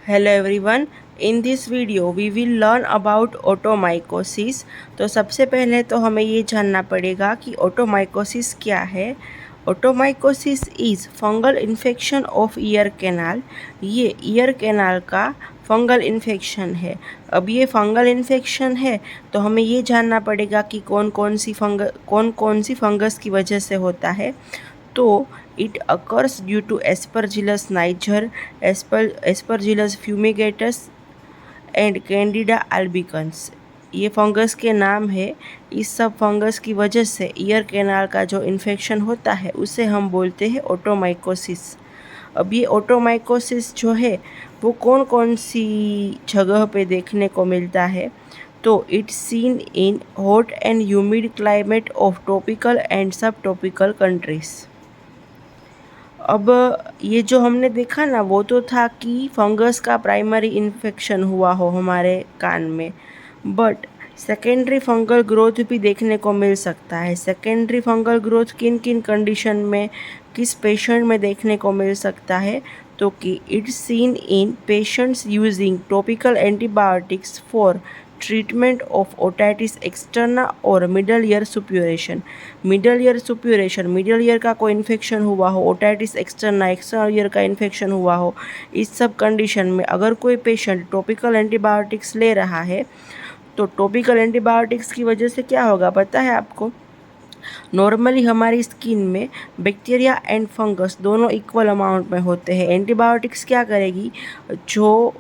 Hello everyone. In this video we will learn about otomycosis. तो सबसे पहले तो हमें ये जानना पड़ेगा कि ओटोमाइकोसिस क्या है। Otomycosis is fungal infection of ear canal. ये ईयर कैनाल का फंगल इन्फेक्शन है। अब ये फंगल इन्फेक्शन है तो हमें ये जानना पड़ेगा कि कौन कौन सी फंगस की वजह से होता है। तो it occurs due to Aspergillus niger, Aspergillus fumigatus and Candida albicans। ये फंगस के नाम है। इस सब फंगस की वजह से ईयर कैनाल का जो इन्फेक्शन होता है उसे हम बोलते हैं ओटोमाइकोसिस। अब ये ओटोमाइकोसिस जो है वो कौन कौन सी जगह पे देखने को मिलता है। तो it's seen in hot and humid climate of tropical and सब ट्रॉपिकल कंट्रीज़। अब ये जो हमने देखा ना वो तो था कि फंगस का प्राइमरी इन्फेक्शन हुआ हो हमारे कान में, बट सेकेंडरी फंगल ग्रोथ भी देखने को मिल सकता है। सेकेंडरी फंगल ग्रोथ किन किन कंडीशन में किस पेशेंट में देखने को मिल सकता है। तो कि it's seen in patients using topical antibiotics for treatment of otitis externa और मिडल ईयर सुप्यूरेशन। मिडल ईयर का कोई इन्फेक्शन हुआ हो, ओटाइटिस एक्सटर्ना एक्सटर्नल ईयर का इन्फेक्शन हुआ हो, इस सब कंडीशन में अगर कोई पेशेंट टॉपिकल एंटीबायोटिक्स ले रहा है तो टॉपिकल एंटीबायोटिक्स की वजह से क्या होगा पता है आपको। नॉर्मली हमारी स्किन में बैक्टीरिया एंड फंगस दोनों इक्वल अमाउंट में होते हैं। एंटीबायोटिक्स क्या करेगी, जो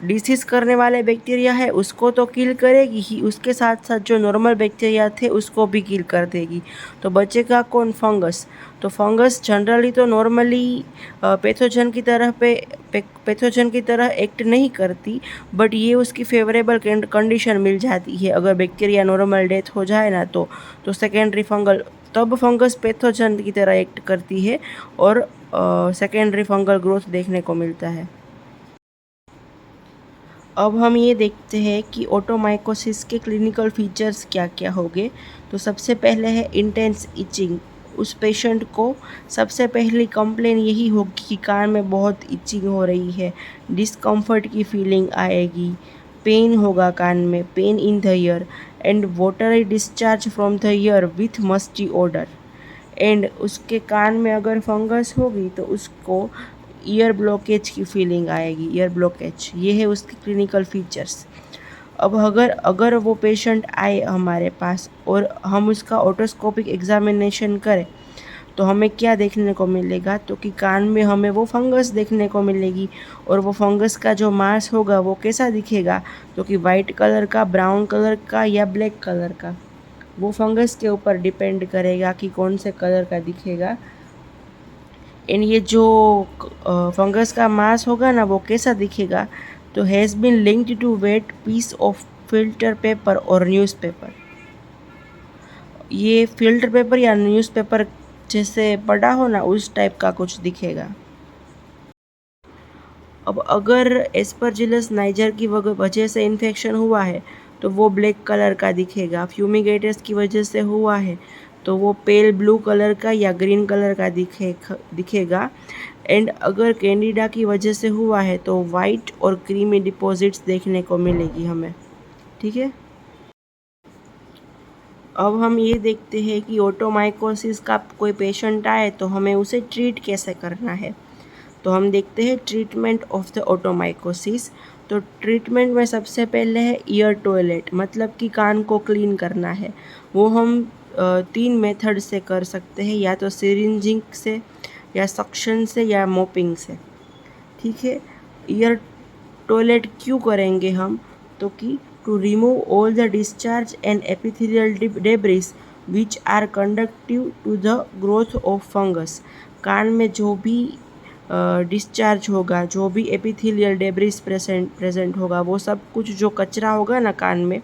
डिसीज़ करने वाले बैक्टीरिया है उसको तो किल करेगी ही, उसके साथ साथ जो नॉर्मल बैक्टीरिया थे उसको भी किल कर देगी। तो बचेगा कौन, फंगस। तो फंगस जनरली तो नॉर्मली पैथोजन की तरह एक्ट नहीं करती, बट ये उसकी फेवरेबल कंडीशन मिल जाती है। अगर बैक्टीरिया नॉर्मल डेथ हो जाए ना तो सेकेंडरी फंगल, तब फंगस पैथोजन की तरह एक्ट करती है और सेकेंडरी फंगल ग्रोथ देखने को मिलता है। अब हम ये देखते हैं कि ओटोमाइकोसिस के क्लिनिकल फीचर्स क्या क्या होंगे। तो सबसे पहले है इंटेंस इचिंग। उस पेशेंट को सबसे पहली कंप्लेन यही होगी कि कान में बहुत इचिंग हो रही है, डिस्कम्फर्ट की फीलिंग आएगी, पेन होगा कान में, pain in the ear and watery discharge from the ear with musty odour. एंड उसके कान में अगर फंगस होगी तो उसको ईयर ब्लॉकेज की फीलिंग आएगी, ईयर ब्लॉकेज। ये है उसके क्लिनिकल फीचर्स। अब अगर वो पेशेंट आए हमारे पास और हम उसका ओटोस्कोपिक एग्जामिनेशन करें तो हमें क्या देखने को मिलेगा, तो कि कान में हमें वो फंगस देखने को मिलेगी। और वो फंगस का जो मास होगा वो कैसा दिखेगा, तो कि वाइट कलर का, ब्राउन कलर का या ब्लैक कलर का। वो फंगस के ऊपर डिपेंड करेगा कि कौन से कलर का दिखेगा। एंड ये जो फंगस का मास होगा ना वो कैसा दिखेगा, तो has been linked to wet piece of filter paper और न्यूज़पेपर। ये फिल्टर पेपर या न्यूज़पेपर जैसे पड़ा हो ना उस टाइप का कुछ दिखेगा। अब अगर एस्परजिलस नाइजर की वजह से इन्फेक्शन हुआ है तो वो ब्लैक कलर का दिखेगा। फ्यूमिगेटस की वजह से हुआ है तो वो पेल ब्लू कलर का या ग्रीन कलर का दिखेगा। एंड अगर कैंडिडा की वजह से हुआ है तो वाइट और क्रीमी डिपॉजिट्स देखने को मिलेगी हमें। ठीक है। अब हम ये देखते हैं कि ओटोमाइकोसिस का कोई पेशेंट आए तो हमें उसे ट्रीट कैसे करना है। तो हम देखते हैं ट्रीटमेंट ऑफ द ओटोमाइकोसिस। तो ट्रीटमेंट में सबसे पहले है ईयर टॉयलेट, मतलब कि कान को क्लीन करना है। वो हम 3 मेथड से कर सकते हैं, या तो सिरिंजिंग से, या सक्शन से, या मोपिंग से। ठीक है। ईयर टॉयलेट क्यों करेंगे हम, तो कि to remove all the discharge and epithelial debris which are conductive to the growth of fungus. कान में जो भी डिस्चार्ज होगा, जो भी एपिथेलियल डेब्रिस प्रेजेंट होगा, वो सब कुछ जो कचरा होगा ना कान में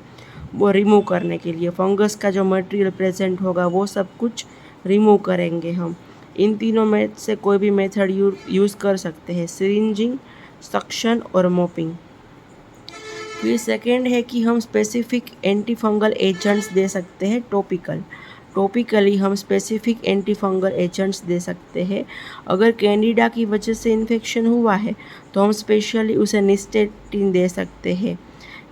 वो रिमूव करने के लिए, फंगस का जो मटेरियल प्रेजेंट होगा वो सब कुछ रिमूव करेंगे हम। इन तीनों में से कोई भी मेथड यूज़ कर सकते हैं, सिरिंजिंग, सक्शन और मोपिंग। फिर सेकेंड है कि हम स्पेसिफिक एंटी फंगल एजेंट्स दे सकते हैं टॉपिकल। टॉपिकली हम स्पेसिफिक एंटी फंगल एजेंट्स दे सकते हैं। अगर कैंडिडा की वजह से इन्फेक्शन हुआ है तो हम स्पेशली उसे निस्टेटिन दे सकते हैं।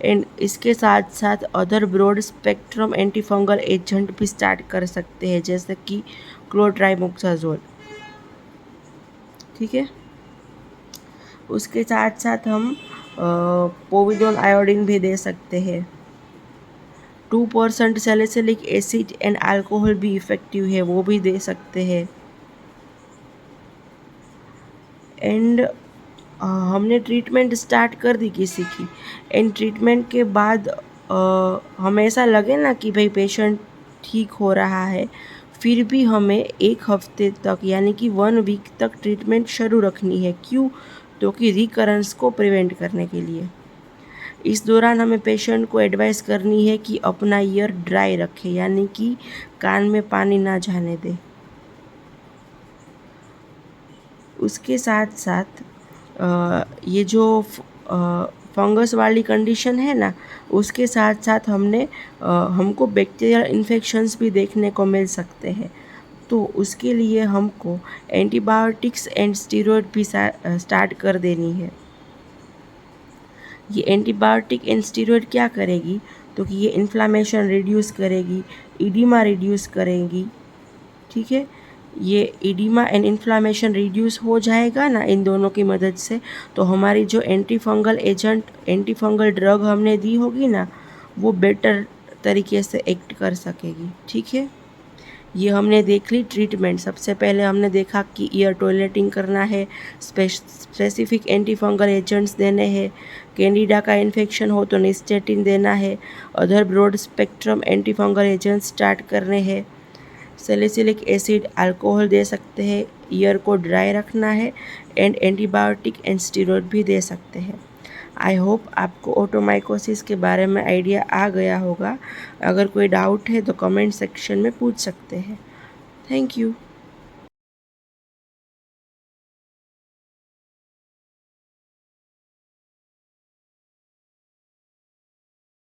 एंड इसके साथ साथ other broad spectrum anti fungal agent भी स्टार्ट कर सकते हैं, जैसे कि क्लोट्राइमोक्साजोल। ठीक है, उसके साथ साथ हम पोविडोन आयोडीन भी दे सकते हैं। 2% सैलिसिलिक एसिड एंड अल्कोहल भी इफ़ेक्टिव है, वो भी दे सकते हैं। एंड हमने ट्रीटमेंट स्टार्ट कर दी किसी की, एंड ट्रीटमेंट के बाद हमें ऐसा लगे ना कि भाई पेशेंट ठीक हो रहा है, फिर भी हमें 1 हफ्ते तक यानी कि 1 वीक तक ट्रीटमेंट शुरू रखनी है। क्यों? तो कि रिकरेंस को प्रिवेंट करने के लिए। इस दौरान हमें पेशेंट को एडवाइस करनी है कि अपना ईयर ड्राई रखे, यानी कि कान में पानी ना जाने दे। उसके साथ साथ ये जो फंगस वाली कंडीशन है ना, उसके साथ साथ हमको बैक्टीरियल इन्फेक्शंस भी देखने को मिल सकते हैं। तो उसके लिए हमको एंटीबायोटिक्स एंड स्टीरॉयड भी स्टार्ट कर देनी है। ये एंटीबायोटिक एंड स्टीरॉयड क्या करेगी? तो कि ये इन्फ्लामेशन रिड्यूस करेगी, इडिमा रिड्यूस करेगी। ठीक है, ये इडिमा एंड इन्फ्लामेशन रिड्यूस हो जाएगा ना इन दोनों की मदद से, तो हमारी जो एंटी फंगल ड्रग हमने दी होगी ना, वो बेटर तरीके से एक्ट कर सकेगी। ठीक है, ये हमने देख ली ट्रीटमेंट। सबसे पहले हमने देखा कि ईयर टॉयलेटिंग करना है, स्पेसिफिक एंटी फंगल एजेंट्स देने हैं, कैंडिडा का इन्फेक्शन हो तो निस्टेटिन देना है, other broad spectrum anti fungal agents start करने हैं, सैलिसिलिक एसिड अल्कोहल दे सकते हैं, ईयर को ड्राई रखना है, एंड एंटीबायोटिक एंड स्टीरॉयड भी दे सकते हैं। आई होप आपको ओटोमाइकोसिस के बारे में आइडिया आ गया होगा। अगर कोई डाउट है तो कमेंट सेक्शन में पूछ सकते हैं। Thank you.